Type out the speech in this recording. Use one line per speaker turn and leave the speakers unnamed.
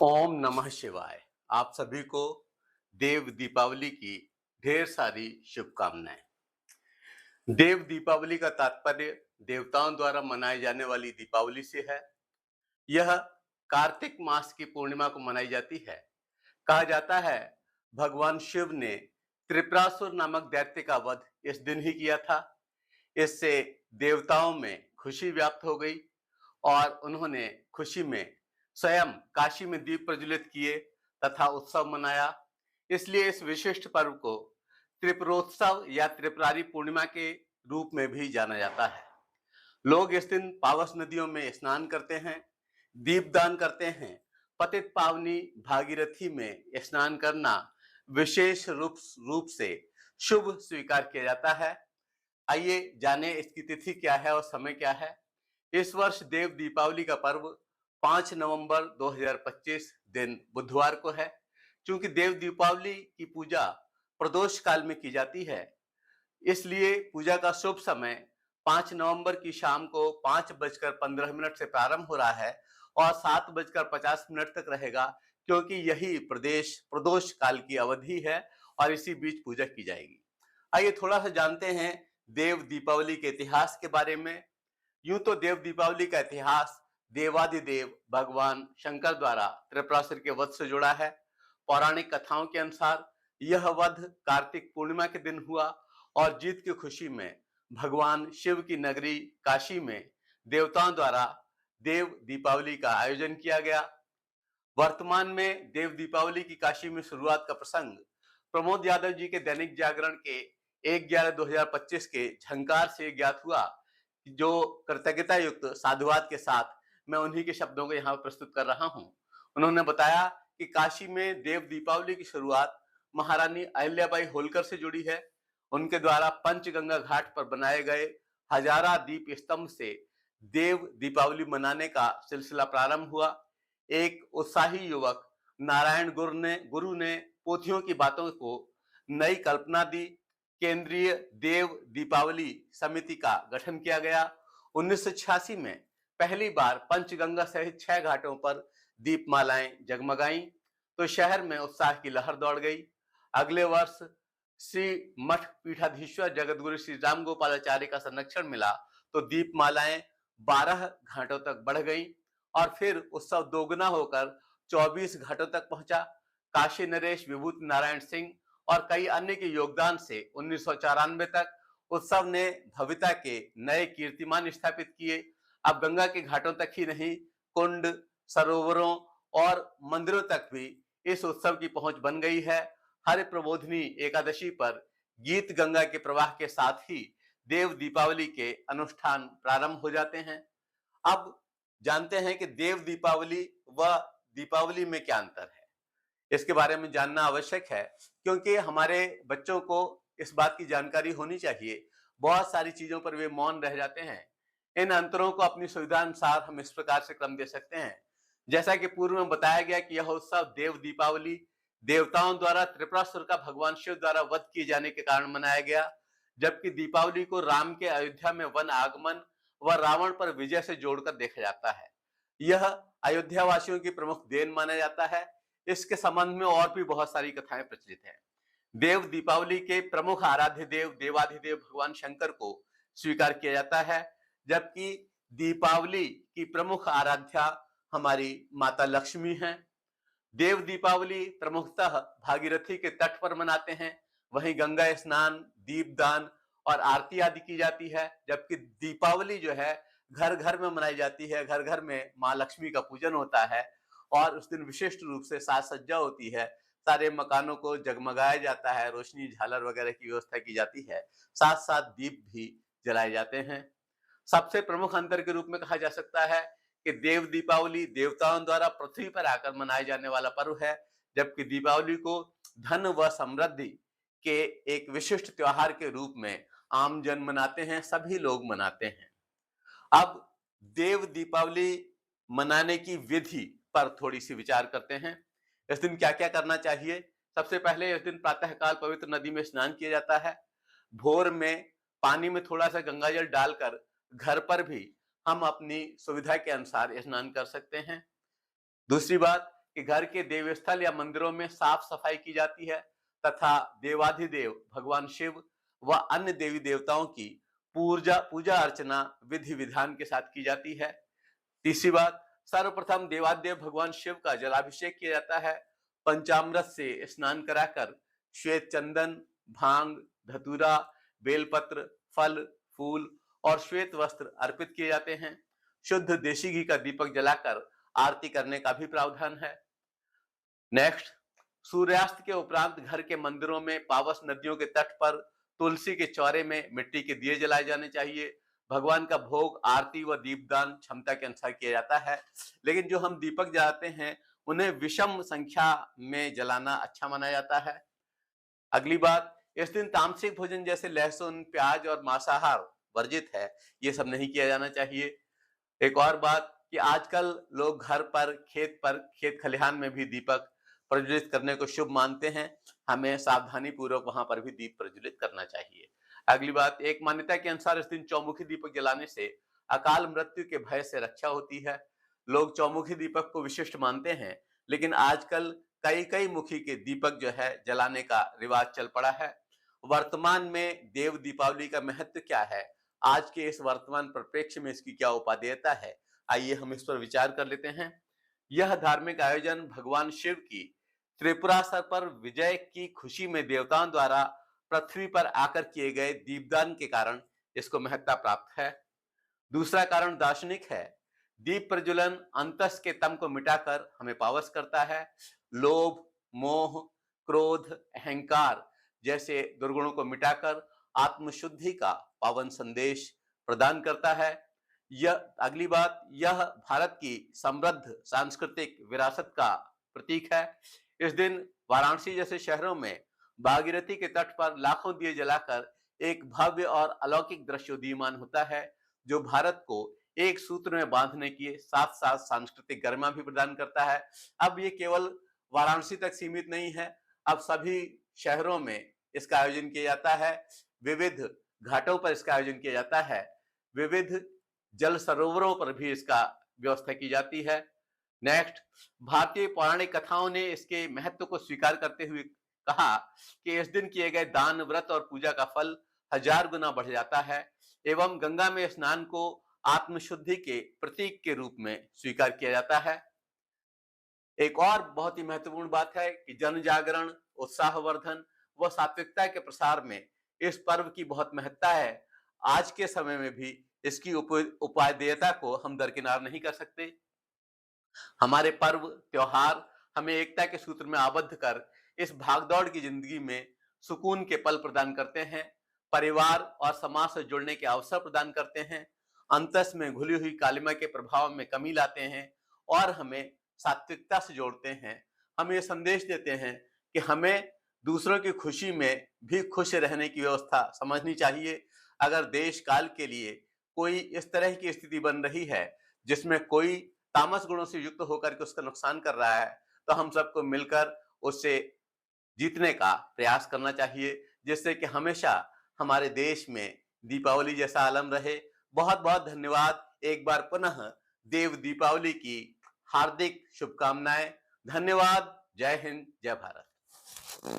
ओम नमः शिवाय। आप सभी को देव दीपावली की ढेर सारी शुभकामनाएं। देव दीपावली का तात्पर्य देवताओं द्वारा मनाई जाने वाली दीपावली से है। यह कार्तिक मास की पूर्णिमा को मनाई जाती है। कहा जाता है भगवान शिव ने त्रिपुरासुर नामक दैत्य का वध इस दिन ही किया था। इससे देवताओं में खुशी व्याप्त हो गई और उन्होंने खुशी में स्वयं काशी में दीप प्रज्वलित किए तथा उत्सव मनाया। इसलिए इस विशिष्ट पर्व को त्रिपुरोत्सव या त्रिपुरारी पूर्णिमा के रूप में भी जाना जाता है। लोग इस दिन पावस नदियों में स्नान करते हैं, दीपदान करते हैं। पतित पावनी भागीरथी में स्नान करना विशेष रूप से शुभ स्वीकार किया जाता है। आइए जाने इसकी तिथि क्या है और समय क्या है। इस वर्ष देव दीपावली का पर्व 5 नवंबर 2025 दिन बुधवार को है। क्योंकि देव दीपावली की पूजा प्रदोष काल में की जाती है, इसलिए पूजा का शुभ समय 5 नवंबर की शाम को 5:15 से प्रारंभ हो रहा है और 7:50 तक रहेगा, क्योंकि यही प्रदोष काल की अवधि है और इसी बीच पूजा की जाएगी। आइए थोड़ा सा जानते हैं देव दीपावली के इतिहास के बारे में। यूं तो देव दीपावली का इतिहास देवादिदेव भगवान शंकर द्वारा त्रिपुरासुर के वध से जुड़ा है। पौराणिक कथाओं के अनुसार यह वध कार्तिक पूर्णिमा के दिन हुआ और जीत की खुशी में भगवान शिव की नगरी काशी में देवताओं द्वारा देव दीपावली का आयोजन किया गया। वर्तमान में देव दीपावली की काशी में शुरुआत का प्रसंग प्रमोद यादव जी के दैनिक जागरण के 1/11/2025 के झंकार से ज्ञात हुआ, जो कृतज्ञता युक्त साधुवाद के साथ मैं उन्हीं के शब्दों को यहाँ प्रस्तुत कर रहा हूँ। उन्होंने बताया कि काशी में देव दीपावली की शुरुआत महारानी अहिल्याबाई होलकर से जुड़ी है। उनके द्वारा पंचगंगा घाट पर बनाए गए हजारा दीप स्तंभ से देव दीपावली मनाने का सिलसिला प्रारंभ हुआ। एक उत्साही युवक नारायण गुरु ने पोथियों की बातों को नई कल्पना दी। केंद्रीय देव दीपावली समिति का गठन किया गया। 1986 में पहली बार पंचगंगा सहित 6 घाटों पर दीपमालाएं जगमगाई तो शहर में उत्साह की लहर दौड़ गई। अगले वर्ष श्री मठ पीठाधीश्वर जगतगुरु श्री राम गोपालाचार्य का संरक्षण मिला तो दीपमालाएं 12 घाटों तक बढ़ गई और फिर उत्सव दोगुना होकर 24 घाटों तक पहुंचा। काशी नरेश विभूति नारायण सिंह और कई अन्य के योगदान से 1994 तक उत्सव ने भव्यता के नए कीर्तिमान स्थापित किए। अब गंगा के घाटों तक ही नहीं, कुंड, सरोवरों और मंदिरों तक भी इस उत्सव की पहुंच बन गई है। हर प्रबोधनी एकादशी पर गीत गंगा के प्रवाह के साथ ही देव दीपावली के अनुष्ठान प्रारंभ हो जाते हैं। अब जानते हैं कि देव दीपावली व दीपावली में क्या अंतर है। इसके बारे में जानना आवश्यक है, क्योंकि हमारे बच्चों को इस बात की जानकारी होनी चाहिए। बहुत सारी चीजों पर वे मौन रह जाते हैं। इन अंतरों को अपनी सुविधा अनुसार हम इस प्रकार से क्रम दे सकते हैं। जैसा कि पूर्व में बताया गया कि यह उत्सव देव दीपावली देवताओं द्वारा त्रिपुरासुर का भगवान शिव द्वारा वध किए जाने के कारण मनाया गया, जबकि दीपावली को राम के अयोध्या में वन आगमन व रावण पर विजय से जोड़कर देखा जाता है। यह अयोध्या वासियों की प्रमुख देन माना जाता है। इसके संबंध में और भी बहुत सारी कथाएं प्रचलित हैं। देव दीपावली के प्रमुख आराध्य देव देवाधिदेव भगवान शंकर को स्वीकार किया जाता है, जबकि दीपावली की प्रमुख आराध्या हमारी माता लक्ष्मी हैं। देव दीपावली प्रमुखतः भागीरथी के तट पर मनाते हैं। वहीं गंगा स्नान, दीपदान और आरती आदि की जाती है, जबकि दीपावली जो है घर घर में मनाई जाती है। घर घर में माँ लक्ष्मी का पूजन होता है और उस दिन विशिष्ट रूप से साज सज्जा होती है। सारे मकानों को जगमगाया जाता है, रोशनी झालर वगैरह की व्यवस्था की जाती है, साथ साथ दीप भी जलाए जाते हैं। सबसे प्रमुख अंतर के रूप में कहा जा सकता है कि देव दीपावली देवताओं द्वारा पृथ्वी पर आकर मनाए जाने वाला पर्व है, जबकि दीपावली को धन व समृद्धि के एक विशिष्ट त्योहार के रूप में आम जन मनाते हैं, सभी लोग मनाते हैं। अब देव दीपावली मनाने की विधि पर थोड़ी सी विचार करते हैं। इस दिन क्या क्या करना चाहिए। सबसे पहले इस दिन प्रातःकाल पवित्र नदी में स्नान किया जाता है। भोर में पानी में थोड़ा सा गंगाजल डालकर घर पर भी हम अपनी सुविधा के अनुसार स्नान कर सकते हैं। दूसरी बात कि घर के देवस्थल या मंदिरों में साफ सफाई की जाती है तथा देवाधिदेव भगवान शिव व अन्य देवी देवताओं की पूजा पूजा अर्चना विधि विधान के साथ की जाती है। तीसरी बात, सर्वप्रथम देवादेव भगवान शिव का जलाभिषेक किया जाता है। पंचामृत से स्नान कराकर श्वेत चंदन, भांग, धतूरा, बेलपत्र, फल, फूल और श्वेत वस्त्र अर्पित किए जाते हैं। शुद्ध देशी घी का दीपक जलाकर आरती करने का भी प्रावधान है। नेक्स्ट, सूर्यास्त के उपरांत घर के मंदिरों में, पावस नदियों के तट पर, तुलसी के चौरे में मिट्टी के दिए जलाए जाने चाहिए। भगवान का भोग, आरती व दीपदान क्षमता के अनुसार किया जाता है, लेकिन जो हम दीपक जलाते हैं उन्हें विषम संख्या में जलाना अच्छा माना जाता है। अगली बात, इस दिन तामसिक भोजन जैसे लहसुन, प्याज और मांसाहार वर्जित है, ये सब नहीं किया जाना चाहिए। एक और बात कि आजकल लोग घर पर, खेत खलिहान में भी दीपक प्रज्वलित करने को शुभ मानते हैं। हमें सावधानी पूर्वक वहां पर भी दीप प्रज्वलित करना चाहिए। अगली बात, एक मान्यता के अनुसार इस दिन चौमुखी दीपक जलाने से अकाल मृत्यु के भय से रक्षा होती है। लोग चौमुखी दीपक को विशिष्ट मानते हैं, लेकिन आजकल कई कई मुखी के दीपक जो है जलाने का रिवाज चल पड़ा है। वर्तमान में देव दीपावली का महत्व क्या है, आज के इस वर्तमान परिप्रेक्ष्य में इसकी क्या उपादेयता है, आइए हम इस पर विचार कर लेते हैं। यह धार्मिक आयोजन भगवान शिव की त्रिपुरासुर पर विजय की खुशी में देवताओं द्वारा पृथ्वी पर आकर किए गए दीपदान के कारण इसको महत्ता प्राप्त है। दूसरा कारण दार्शनिक है। दीप प्रज्वलन अंतस के तम को मिटाकर हमें पावस करता है। लोभ, मोह, क्रोध, अहंकार जैसे दुर्गुणों को मिटाकर आत्मशुद्धि का पावन संदेश प्रदान करता है। यह अगली बात, यह भारत की समृद्ध सांस्कृतिक विरासत का प्रतीक है। इस दिन वाराणसी जैसे शहरों में भागीरथी के तट पर लाखों दिए जलाकर एक भव्य और अलौकिक दृश्य उदीयमान होता है, जो भारत को एक सूत्र में बांधने की साथ साथ सांस्कृतिक गरिमा भी प्रदान करता है। अब ये केवल वाराणसी तक सीमित नहीं है, अब सभी शहरों में इसका आयोजन किया जाता है। विविध घाटों पर इसका आयोजन किया जाता है। विविध जल सरोवरों पर भी इसका व्यवस्था की जाती है। नेक्स्ट, भारतीय पौराणिक कथाओं ने इसके महत्व को स्वीकार करते हुए कहा कि इस दिन किए गए दान, व्रत और पूजा का फल 1000 गुना बढ़ जाता है एवं गंगा में स्नान को आत्मशुद्धि के प्रतीक के रूप में स्वीकार किया जाता है। एक और बहुत ही महत्वपूर्ण बात है कि जन जागरण, उत्साहवर्धन व सात्विकता के प्रसार में इस पर्व की बहुत महत्ता है। आज के समय में भी इसकी उपादेयता को हम दरकिनार नहीं कर सकते। हमारे पर्व त्योहार हमें एकता के सूत्र में आबद्ध कर इस भागदौड़ की जिंदगी में सुकून के पल प्रदान करते हैं, परिवार और समाज से जुड़ने के अवसर प्रदान करते हैं, अंतस में घुली हुई कालिमा के प्रभाव में कमी लाते हैं और हमें सात्विकता से जोड़ते हैं। हम ये संदेश देते हैं कि हमें दूसरों की खुशी में भी खुश रहने की व्यवस्था समझनी चाहिए। अगर देश काल के लिए कोई इस तरह की स्थिति बन रही है जिसमें कोई तामस गुणों से युक्त होकर के उसका नुकसान कर रहा है, तो हम सबको मिलकर उससे जीतने का प्रयास करना चाहिए, जिससे कि हमेशा हमारे देश में दीपावली जैसा आलम रहे। बहुत बहुत धन्यवाद। एक बार पुनः देव दीपावली की हार्दिक शुभकामनाएं। धन्यवाद। जय हिंद, जय भारत।